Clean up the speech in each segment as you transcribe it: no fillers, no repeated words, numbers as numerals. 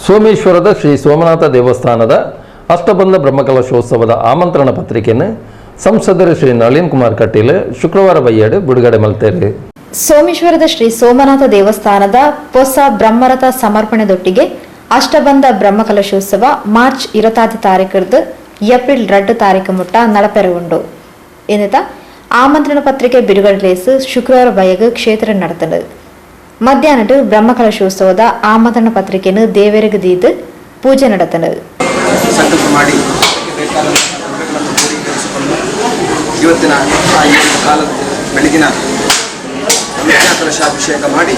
ಸೋಮೇಶ್ವರದ ಶ್ರೀ ಸೋಮನಾಥ ದೇವಸ್ಥಾನದ ಅಷ್ಟಬಂಧ ಬ್ರಹ್ಮಕಲಶೋತ್ಸವದ ಆಮಂತ್ರಣ ಪತ್ರಿಕೆಯನ್ನು ಸಂಸದರು ಶ್ರೀ ನಳಿನ್ ಕುಮಾರ್ ಕಟೀಲ್ ಶುಕ್ರವಾರ ಬೈಯಡು ಬಿಡುಗಡೆ ಮಲ್ತೇರಿ. ಸೋಮೇಶ್ವರದ ಶ್ರೀ ಸೋಮನಾಥ ದೇವಸ್ಥಾನದ ಹೊಸ ಬ್ರಹ್ಮರಥ ಸಮರ್ಪಣೆದೊಟ್ಟಿಗೆ ಅಷ್ಟಬಂಧ ಬ್ರಹ್ಮಕಲಶೋತ್ಸವ ಮಾರ್ಚ್ 20 ತಾರೀಖಿರ್ದು ಏಪ್ರಿಲ್ 2 ತಾರೀಖು ಮುಟ್ಟ ನಡಪೆರವುಂಡು ಎನ್ನುತ್ತಾ ಆಮಂತ್ರಣ ಪತ್ರಿಕೆ ಬಿಡುಗಡೆಲೇಸು ಶುಕ್ರವಾರ ಬಯಗ ಕ್ಷೇತ್ರ ನಡೆತದು. ಮಧ್ಯಾಹ್ನ ಬ್ರಹ್ಮಕಲಶೋತ್ಸವದ ಆಮಂತ್ರಣ ಪತ್ರಿಕೆಯನ್ನು ದೇವರಿಗೆ ದೀದು ಪೂಜೆ ನಡೆತದು. ಸಂಕಲ್ಪ ಮಾಡಿ ಇವತ್ತಿನ ಕಾಲದ ಬೆಳಗಿನ ಕಲಶಾಭಿಷೇಕ ಮಾಡಿ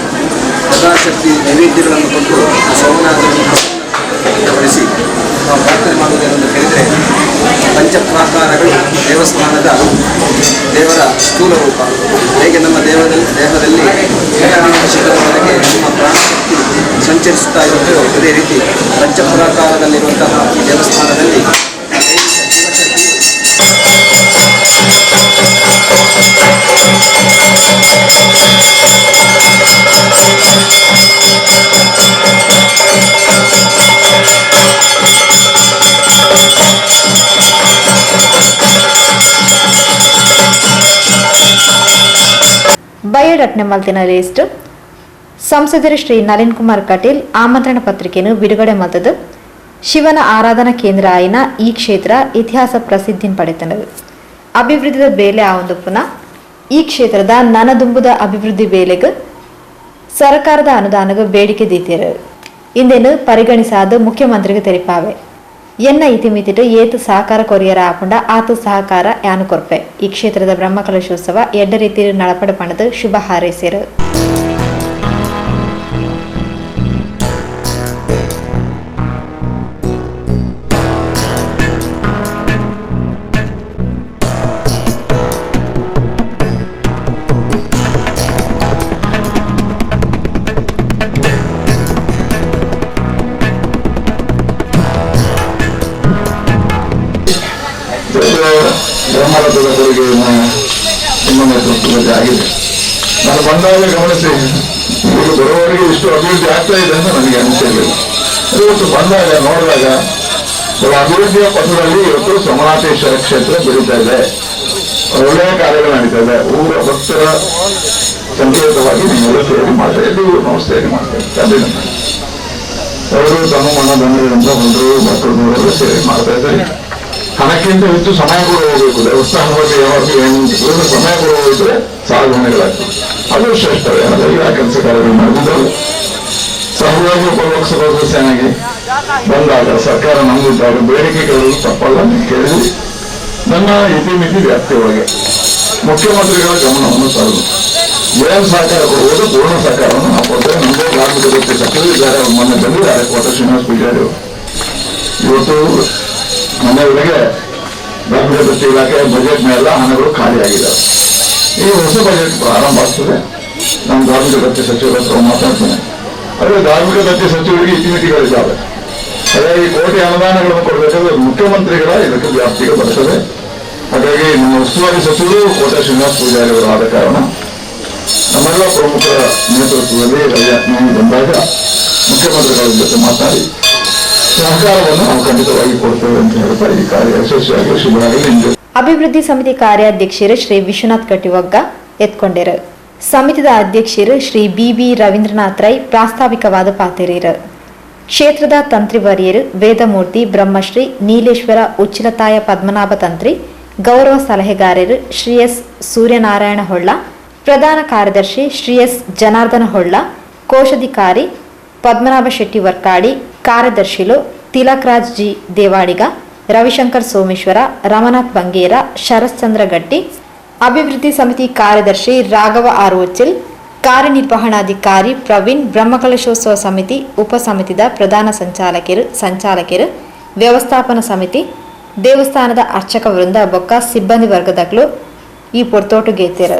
ಯಥಾಶಕ್ತಿ ನೈವೇದ್ಯಗಳನ್ನು ಕೊಟ್ಟು ಸೋಮನಾಥನನ್ನು ಬಳಸಿ ನಾವು ಪ್ರಾರ್ಥನೆ ಮಾಡುವುದೇನೆಂದು ಕೇಳಿದರೆ ಪಂಚಪ್ರಾಕಾರಗಳು ದೇವಸ್ಥಾನದ ದೇವರ ಸ್ಥೂಲ ರೂಪ. ಹೇಗೆ ನಮ್ಮ ದೇಹದಲ್ಲಿ ಶಿಖರದವರೆಗೆ ನಮ್ಮ ಪ್ರಾಣಶಕ್ತಿ ಸಂಚರಿಸುತ್ತಾ ಇರುತ್ತೋ ಅದೇ ರೀತಿ ಪಂಚಪ್ರಾಕಾರದಲ್ಲಿರುವಂತಹ ಈ ದೇವಸ್ಥಾನದಲ್ಲಿ ಬಯೋಡಟ್ನೆ ಮಲ್ತಿನ ಲಿಸ್ಟ್ ಸಂಸದರು ಶ್ರೀ ನಳಿನ್ ಕುಮಾರ್ ಕಟೀಲ್ ಆಮಂತ್ರಣ ಪತ್ರಿಕೆಯನ್ನು ಬಿಡುಗಡೆ ಮಲ್ತದು. ಶಿವನ ಆರಾಧನಾ ಕೇಂದ್ರ ಆಯ್ನ ಈ ಕ್ಷೇತ್ರ ಇತಿಹಾಸ ಪ್ರಸಿದ್ಧಿನ ಪಡೆತನದು. ಅಭಿವೃದ್ಧಿದ ಬೇಲೆ ಆವೊಂದುಪ್ಪುನ ಈ ಕ್ಷೇತ್ರದ ನನದುಂಬುದ ಅಭಿವೃದ್ಧಿ ಬೇಲೆಗೆ ಸರ್ಕಾರದ ಅನುದಾನಕ್ಕೆ ಬೇಡಿಕೆ ದೀತಿರು ಇಂದೇನು ಪರಿಗಣಿಸಾದ ಮುಖ್ಯಮಂತ್ರಿಗೆ ತೆರಿಪಾವೆ ಎನ್ನ ಇತಿಮಿತಿಟ್ಟು ಏತು ಸಹಕಾರ ಕೊರಿಯರ ಆಪುಂಡ ಆತು ಸಹಕಾರ ಯಾನು ಕೊರ್ಪೆ. ಈ ಕ್ಷೇತ್ರದ ಬ್ರಹ್ಮಕಲಶೋತ್ಸವ ಎಡ್ಡ ರೀತಿ ನಳಪಡ ಪಣದು ಶುಭ ಹಾರೈಸಿರು. ಬ್ರಹ್ಮರಥದ ಕೊಡುಗೆಯನ್ನು ನಿಮ್ಮ ನೇತೃತ್ವದಲ್ಲಿ ಆಗಿದೆ. ನಾನು ಬಂದಾಗ ಗಮನಿಸಿ ಈಗ ಬರುವವರೆಗೆ ಇಷ್ಟು ಅಭಿವೃದ್ಧಿ ಆಗ್ತಾ ಇದೆ ಅಂತ ನನಗೆ ಅನಿಸಿರಲಿಲ್ಲ. ಇವತ್ತು ಬಂದಾಗ ನೋಡಿದಾಗ ಅಭಿವೃದ್ಧಿಯ ಪಥದಲ್ಲಿ ಇವತ್ತು ಸೋಮನಾಥೇಶ್ವರ ಕ್ಷೇತ್ರ ಬೆಳೀತಾ ಇದೆ, ಒಳ್ಳೆಯ ಕಾರ್ಯಗಳು ನಡೀತಾ ಇದೆ. ಊರ ಭಕ್ತರ ಸಂಕೇತವಾಗಿ ನೀವೆಲ್ಲ ಸೇರಿ ಮಾಡ್ತಾ ಇದ್ದೀವಿ, ನಾವು ಸೇರಿ ಮಾಡ್ತೇವೆ. ಖಂಡಿತ ಅವರು ತಮ್ಮ ಮನದಂಡದಿಂದ ಬಂದರು ಭಕ್ತರು ಸೇರಿ ಮಾಡ್ತಾ ಇದ್ದಾರೆ. ಹಣಕ್ಕಿಂತ ಹೆಚ್ಚು ಸಮಯ ಕೂಡ ಹೋಗಬೇಕು. ದೇವಸ್ಥಾನದಲ್ಲಿ ಯಾವಾಗಲೂ ಏನು ಸಮಯ ಕೂಡ ಹೋಗಿದ್ರೆ ಸಾಧನೆಗಳಾಗ್ತದೆ, ಅದು ಶ್ರೇಷ್ಠವೇ. ಅದೆಲ್ಲ ಕೆಲಸ ಕಾರ್ಯಗಳು ನಡೆದಿದ್ದಾವೆ. ಸಹಜವಾಗಿ ಉಪಲೋಕಸಭಾ ಸದಸ್ಯನಾಗಿ ಬಂದಾಗ ಸರ್ಕಾರ ನಮ್ದಿದ್ದಾಗ ಬೇಡಿಕೆಗಳು ತಪ್ಪಲ್ಲ ಕೇಳಿದ್ವಿ. ನನ್ನ ಇತಿಮಿತಿ ವ್ಯಾಪ್ತಿ ಒಳಗೆ ಮುಖ್ಯಮಂತ್ರಿಗಳ ಗಮನವನ್ನು ತರಲು ಏನು ಸಹಕಾರ ಕೊಡುವುದು ಪೂರ್ಣ ಸಹಕಾರವನ್ನು ನಾವು ಕೊಡ್ತೇವೆ. ನಮ್ಮದೇ ಧಾರ್ಮಿಕ ವೃತ್ತಿ ಸಚಿವರು ಇದ್ದಾರೆ, ಅವ್ರು ಮೊನ್ನೆ ಬಂದಿದ್ದಾರೆ, ಕೋಟ ಶ್ರೀನಿವಾಸ ಪೂಜಾರಿ ಅವರು. ಇವತ್ತು ಮನೆಯವರೆಗೆ ಧಾರ್ಮಿಕ ದತ್ತಿ ಇಲಾಖೆ ಬಜೆಟ್ನೆಲ್ಲ ಹಣಗಳು ಖಾಲಿಯಾಗಿದ್ದಾವೆ. ಈ ಹೊಸ ಬಜೆಟ್ ಪ್ರಾರಂಭ ಆಗ್ತದೆ. ನಮ್ಮ ಧಾರ್ಮಿಕ ದತ್ತಿ ಸಚಿವರ ಹತ್ರ ಮಾತಾಡ್ತೇನೆ. ಆದರೆ ಧಾರ್ಮಿಕ ದತ್ತಿ ಸಚಿವರಿಗೆ ಇತಿಮಿತಿಗಳಿದ್ದಾವೆ. ಹಾಗಾಗಿ ಕೋಟಿ ಅನುದಾನಗಳನ್ನು ಕೊಡಬೇಕಾದ್ರೆ ಮುಖ್ಯಮಂತ್ರಿಗಳ ಇದಕ್ಕೆ ವ್ಯಾಪ್ತಿಗೆ ಬರ್ತದೆ. ಹಾಗಾಗಿ ನಮ್ಮ ಉಸ್ತುವಾರಿ ಸಚಿವರು ಕೋಟ ಶ್ರೀನಿವಾಸ ಪೂಜಾರಿ ಅವರು ಆದ ಕಾರಣ ನಮ್ಮೆಲ್ಲ ಪ್ರಮುಖ ನೇತೃತ್ವದಲ್ಲಿ ರಜಾಜ್ಞಾನಿ ಬಂದಾಗ ಮುಖ್ಯಮಂತ್ರಿಗಳ ಜೊತೆ ಮಾತಾಡಿ ಸಹಕಾರವನ್ನು ನಾವು ಖಂಡಿತವಾಗಿ ಕೊಡ್ತೇವೆ ಅಂತ ಹೇಳ್ತಾ ಈ ಕಾರ್ಯ ಯಶಸ್ವಿಯಾಗಿ ಶುಭವಾಗಲಿ. ಅಭಿವೃದ್ಧಿ ಸಮಿತಿ ಕಾರ್ಯಾಧ್ಯಕ್ಷರು ಶ್ರೀ ವಿಶ್ವನಾಥ್ ಕಟ್ಟಿವಗ್ಗ ಎತ್ಕೊಂಡಿರು. ಸಮಿತಿದ ಅಧ್ಯಕ್ಷರು ಶ್ರೀ ಬಿ ರವೀಂದ್ರನಾಥ್ ರೈ ಪ್ರಾಸ್ತಾವಿಕವಾದ ಪಾತೆರೇರು. ಕ್ಷೇತ್ರದ ತಂತ್ರಿವರಿಯರು ವೇದಮೂರ್ತಿ ಬ್ರಹ್ಮಶ್ರೀ ನೀಲೇಶ್ವರ ಉಚ್ಚಿಲತಾಯ ಪದ್ಮನಾಭ ತಂತ್ರಿ, ಗೌರವ ಸಲಹೆಗಾರರು ಶ್ರೀ ಎಸ್ ಸೂರ್ಯನಾರಾಯಣ ಹೊಳ್ಳ, ಪ್ರಧಾನ ಕಾರ್ಯದರ್ಶಿ ಶ್ರೀ ಎಸ್ ಜನಾರ್ದನ ಹೊಳ್ಳ, ಕೋಶಾಧಿಕಾರಿ ಪದ್ಮನಾಭ ಶೆಟ್ಟಿ ವರ್ಕಾಡಿ, ಕಾರ್ಯದರ್ಶಿಲು ತಿಲಕ್ರಾಜ್ ಜಿ ದೇವಾಡಿಗ, ರವಿಶಂಕರ್ ಸೋಮೇಶ್ವರ, ರಮನಾಥ್ ಬಂಗೇರ, ಶರಶ್ಚಂದ್ರ ಗಟ್ಟಿ, ಅಭಿವೃದ್ಧಿ ಸಮಿತಿ ಕಾರ್ಯದರ್ಶಿ ರಾಘವ ಆರ್ ಒಚ್ಚಿಲ್, ಕಾರ್ಯನಿರ್ವಹಣಾಧಿಕಾರಿ ಪ್ರವೀಣ್, ಬ್ರಹ್ಮಕಲಶೋತ್ಸವ ಸಮಿತಿ ಉಪಸಮಿತಿದ ಪ್ರಧಾನ ಸಂಚಾಲಕರು, ವ್ಯವಸ್ಥಾಪನಾ ಸಮಿತಿ, ದೇವಸ್ಥಾನದ ಅರ್ಚಕ ವೃಂದ ಬೊಕ್ಕ ಸಿಬ್ಬಂದಿ ವರ್ಗದಗಳು ಈ ಪೊರ್ತೋಟು ಗೇತೆರು.